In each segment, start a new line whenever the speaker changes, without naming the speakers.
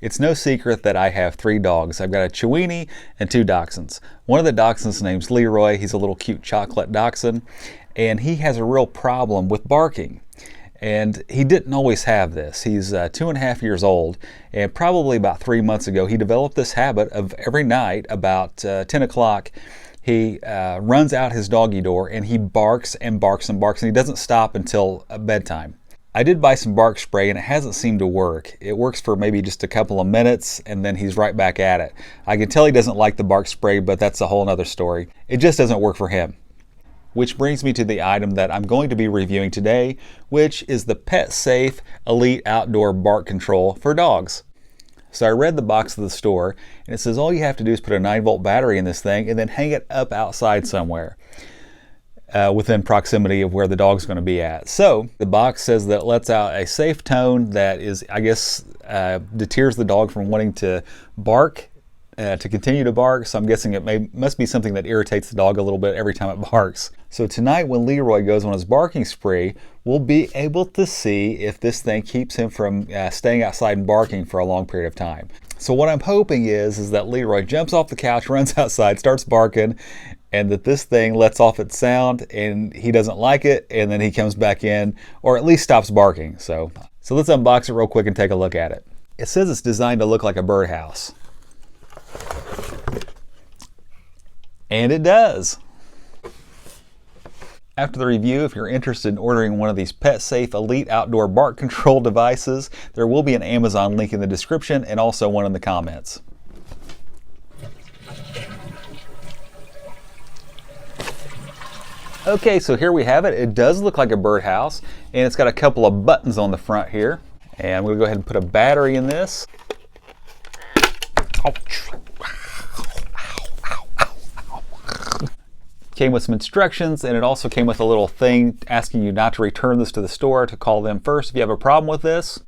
It's no secret that I have 3 dogs. I've got a Chiweenie and 2 Dachshunds. One of the Dachshunds' name's Leroy. He's a little cute chocolate Dachshund, and he has a real problem with barking. And he didn't always have this. He's 2.5 years old, and probably about 3 months ago, he developed this habit of every night about 10 o'clock, he runs out his doggy door and he barks and barks and barks, and he doesn't stop until bedtime. I did buy some bark spray and it hasn't seemed to work. It works for maybe just a couple of minutes and then he's right back at it. I can tell he doesn't like the bark spray, but that's a whole other story. It just doesn't work for him. Which brings me to the item that I'm going to be reviewing today, which is the PetsSafe Elite Outdoor Bark Control for dogs. So I read the box of the store and it says all you have to do is put a 9-volt battery in this thing and then hang it up outside somewhere. Within proximity of where the dog's going to be at. So the box says that it lets out a safe tone that is, I guess, deters the dog from wanting to bark, to continue to bark. So I'm guessing it must be something that irritates the dog a little bit every time it barks. So tonight when Leroy goes on his barking spree, we'll be able to see if this thing keeps him from staying outside and barking for a long period of time. So what I'm hoping is that Leroy jumps off the couch, runs outside, starts barking, and that this thing lets off its sound and he doesn't like it, and then he comes back in, or at least stops barking. So let's unbox it real quick and take a look at it. It says it's designed to look like a birdhouse. And it does. After the review, if you're interested in ordering one of these PetSafe Elite Outdoor Bark Control devices, there will be an Amazon link in the description and also one in the comments. Okay, so here we have it. It does look like a birdhouse, and it's got a couple of buttons on the front here. And we'll go ahead and put a battery in this. Came with some instructions, and it also came with a little thing asking you not to return this to the store, to call them first if you have a problem with this.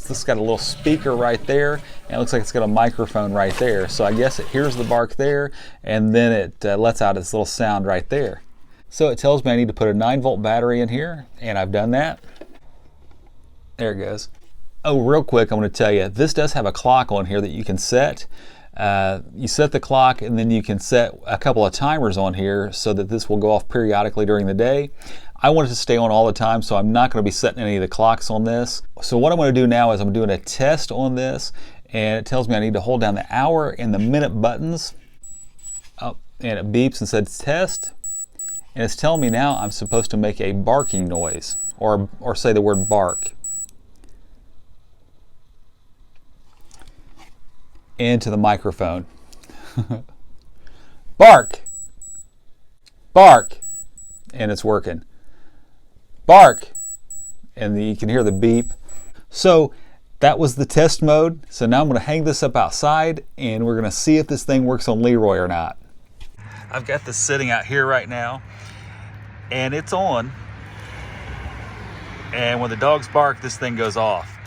It's got a little speaker right there, and it looks like it's got a microphone right there. So I guess it hears the bark there, and then it lets out its little sound right there. So it tells me I need to put a 9-volt battery in here, and I've done that. There it goes. Oh, real quick, I'm going to tell you, this does have a clock on here that you can set. You set the clock, and then you can set a couple of timers on here so that this will go off periodically during the day. I want it to stay on all the time, so I'm not going to be setting any of the clocks on this. So what I'm going to do now is I'm doing a test on this, and it tells me I need to hold down the hour and the minute buttons. Oh, and it beeps and says test, and it's telling me now I'm supposed to make a barking noise, or say the word bark. Into the microphone. Bark! Bark! And it's working. Bark! And you can hear the beep. So that was the test mode. So now I'm going to hang this up outside and we're going to see if this thing works on Leroy or not. I've got this sitting out here right now and it's on. And when the dogs bark, this thing goes off.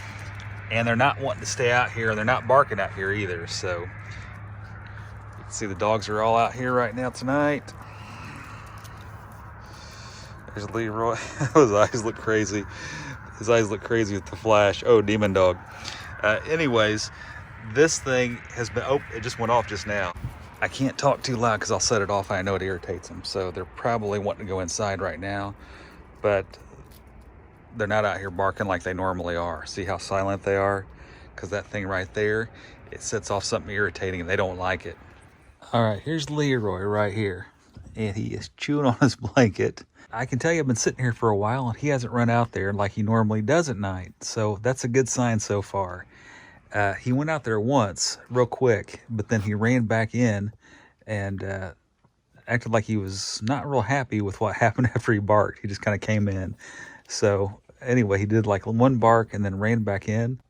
And they're not wanting to stay out here, and they're not barking out here either. So you can see the dogs are all out here right now tonight. There's Leroy. His eyes look crazy. His eyes look crazy with the flash. Oh, demon dog. Anyways, this thing has been, oh, it just went off just now. I can't talk too loud because I'll set it off. I know it irritates them. So they're probably wanting to go inside right now. But they're not out here barking like they normally are. See how silent they are? Because that thing right there, it sets off something irritating and they don't like it. All right, here's Leroy right here. And he is chewing on his blanket. I can tell you I've been sitting here for a while and he hasn't run out there like he normally does at night. So that's a good sign so far. He went out there once real quick, but then he ran back in and acted like he was not real happy with what happened after he barked. He just kind of came in. So anyway, he did like one bark and then ran back in.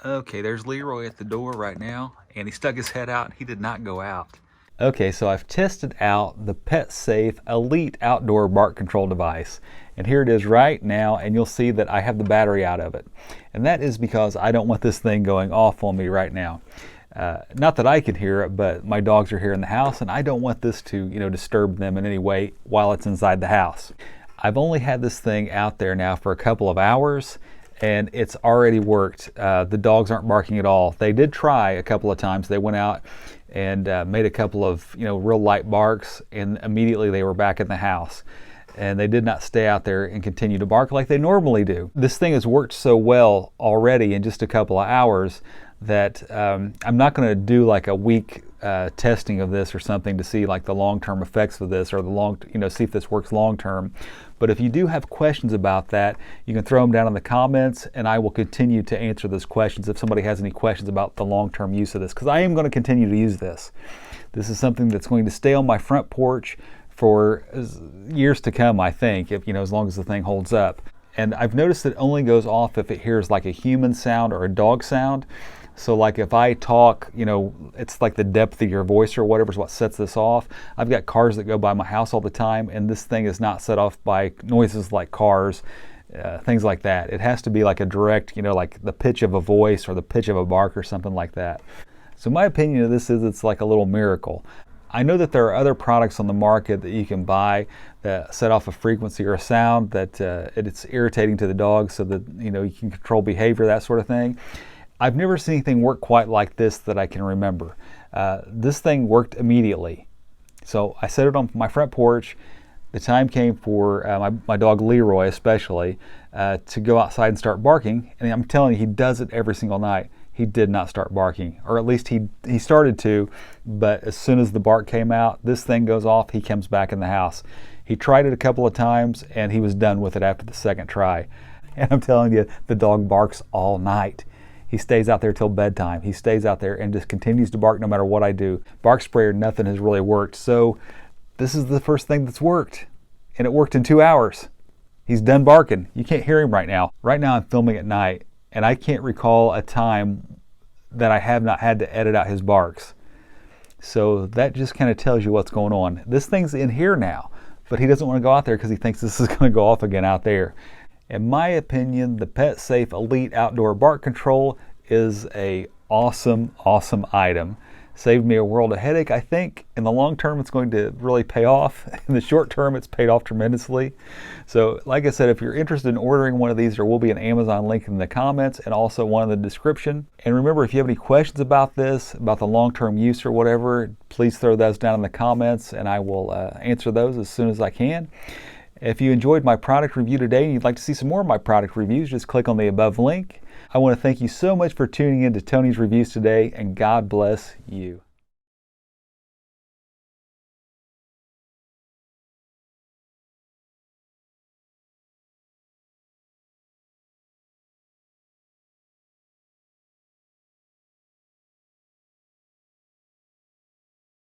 Okay, there's Leroy at the door right now, and he stuck his head out. He did not go out. Okay, so I've tested out the PetSafe Elite Outdoor Bark Control device, and here it is right now, and you'll see that I have the battery out of it. And that is because I don't want this thing going off on me right now. Not that I can hear it, but my dogs are here in the house, and I don't want this to, disturb them in any way while it's inside the house. I've only had this thing out there now for a couple of hours, and it's already worked. The dogs aren't barking at all. They did try a couple of times. They went out and made a couple of real light barks, and immediately they were back in the house. And they did not stay out there and continue to bark like they normally do. This thing has worked so well already in just a couple of hours that I'm not going to do like a week testing of this or something to see like the long-term effects of this, or see if this works long-term. But if you do have questions about that, you can throw them down in the comments, and I will continue to answer those questions if somebody has any questions about the long-term use of this, because I am going to continue to use this. This is something that's going to stay on my front porch for years to come, I think, if as long as the thing holds up. And I've noticed it only goes off if it hears like a human sound or a dog sound. So like if I talk, it's like the depth of your voice or whatever is what sets this off. I've got cars that go by my house all the time, and this thing is not set off by noises like cars, things like that. It has to be like a direct, like the pitch of a voice or the pitch of a bark or something like that. So my opinion of this is it's like a little miracle. I know that there are other products on the market that you can buy that set off a frequency or a sound that it's irritating to the dog, so that you can control behavior, that sort of thing. I've never seen anything work quite like this that I can remember. This thing worked immediately. So I set it on my front porch. The time came for my dog Leroy especially to go outside and start barking, and I'm telling you, he does it every single night. He did not start barking, or at least he started to, but as soon as the bark came out, this thing goes off, he comes back in the house. He tried it a couple of times, and he was done with it after the second try. And I'm telling you, the dog barks all night. He stays out there till bedtime. He stays out there and just continues to bark no matter what I do. Bark spray or nothing has really worked. So this is the first thing that's worked, and it worked in 2 hours. He's done barking. You can't hear him right now. Right now I'm filming at night, and I can't recall a time that I have not had to edit out his barks. So that just kind of tells you what's going on. This thing's in here now, but he doesn't want to go out there because he thinks this is going to go off again out there. In my opinion, the PetsSafe Elite Outdoor Bark Control is a awesome item. Saved me a world of headache. I think in the long term it's going to really pay off. In the short term it's paid off tremendously. So like I said, if you're interested in ordering one of these, there will be an Amazon link in the comments and also one in the description. And remember, if you have any questions about this, about the long-term use or whatever, please throw those down in the comments and I will answer those as soon as I can. If you enjoyed my product review today and you'd like to see some more of my product reviews, just click on the above link. I want to thank you so much for tuning in to Tony's Reviews today, and God bless you.